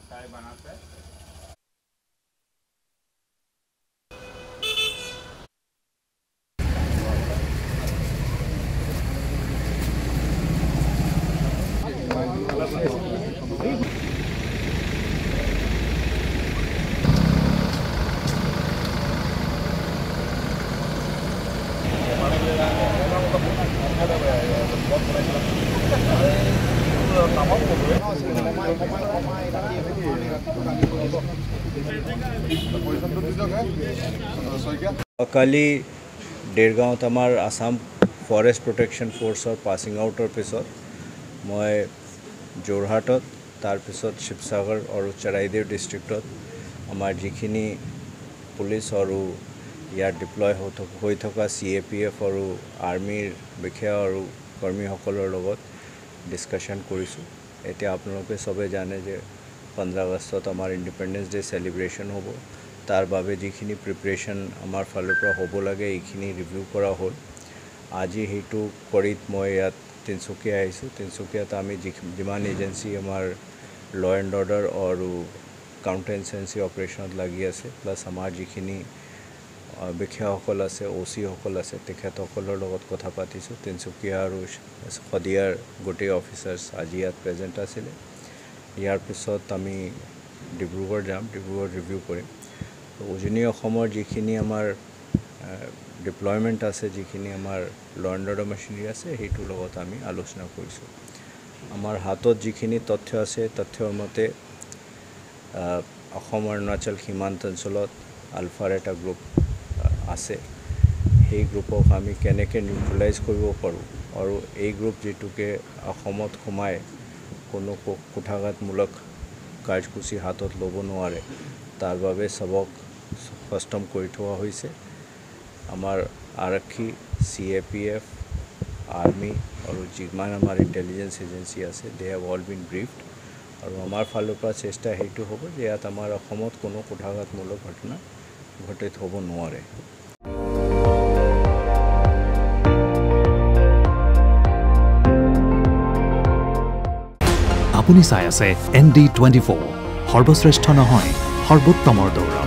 चाय बनाते हैं। কালি দেৰগাঁৱত আমাৰ আসাম ফৰেষ্ট প্ৰটেকশ্যন ফ'ৰ্চৰ পাছিং আউটৰ পিছত মই যোৰহাটত তাৰপিছত শিৱসাগৰ আৰু চৰাইদেউ ডিষ্ট্ৰিক্টত আমাৰ যিখিনি পুলিচ আৰু ইয়াৰ ডিপ্লয় হৈ থকা CAPF আৰু আৰ্মিৰ বিষয়া আৰু কৰ্মীসকলৰ লগত ডিছকাশ্যন কৰিছোঁ। এতিয়া আপোনালোকে চবে জানে যে 15 আগষ্টত আমাৰ ইণ্ডিপেণ্ডেন্স ডে চেলিব্ৰেশ্যন হ'ব। তাৰ বাবে যিখিনি প্ৰিপাৰেশ্যন আমাৰ ফালৰ পৰা হ'ব লাগে এইখিনি ৰিভিউ কৰা হ'ল। আজি সেইটো কৰিত মই ইয়াত তিনচুকীয়া আহিছোঁ। তিনচুকীয়াত আমি যিমান এজেঞ্চি আমাৰ ল এণ্ড অৰ্ডাৰ আৰু কাউণ্টাৰ ইনচাৰ্জেঞ্চি অপাৰেশ্যনত লাগি আছে, প্লাছ আমাৰ যিখিনি বিষয়াসকল আছে, OC সকল আছে, তেখেতসকলৰ লগত কথা পাতিছোঁ। তিনচুকীয়া আৰু শদিয়াৰ গোটেই অফিচাৰ্ছ আজি ইয়াত প্ৰেজেণ্ট আছিলে। ইয়াৰ পিছত আমি ডিব্ৰুগড় যাম, ডিব্ৰুগড় ৰিভিউ কৰিম। উজনি অসমৰ যিখিনি আমাৰ ডিপ্লয়মেণ্ট আছে, যিখিনি আমাৰ ল এণ্ড অৰ্ডাৰ মেচিনাৰী আছে, সেইটোৰ লগত আমি আলোচনা কৰিছোঁ। আমাৰ হাতত যিখিনি তথ্য আছে, তথ্যৰ মতে অসম অৰুণাচল সীমান্ত অঞ্চলত আলফাৰ এটা গ্ৰুপ আছে। সেই গ্ৰুপক আমি কেনেকৈ নিউট্ৰেলাইজ কৰিব পাৰোঁ আৰু এই গ্ৰুপ যিটোকে অসমত সোমাই কোনো কুঠাঘাতমূলক কাৰ্যসূচী হাতত ল'ব নোৱাৰে, তাৰ বাবে চবক সষ্টম কৰি থোৱা হৈছে। আমাৰ আৰক্ষী, CAPF, আৰ্মি আৰু যিমান আমাৰ ইণ্টেলিজেঞ্চ এজেঞ্চি আছে, দে হেভ অল বিন ব্ৰিফড। আৰু আমাৰ ফালৰ পৰা চেষ্টা সেইটো হ'ব যে ইয়াত আমাৰ অসমত কোনো কুঠাঘাতমূলক ঘটনা ঘটিত হ'ব নোৱাৰে। আপুনি চাই আছে ND24, সৰ্বশ্ৰেষ্ঠ নহয় সৰ্বোত্তমৰ দৌৰ।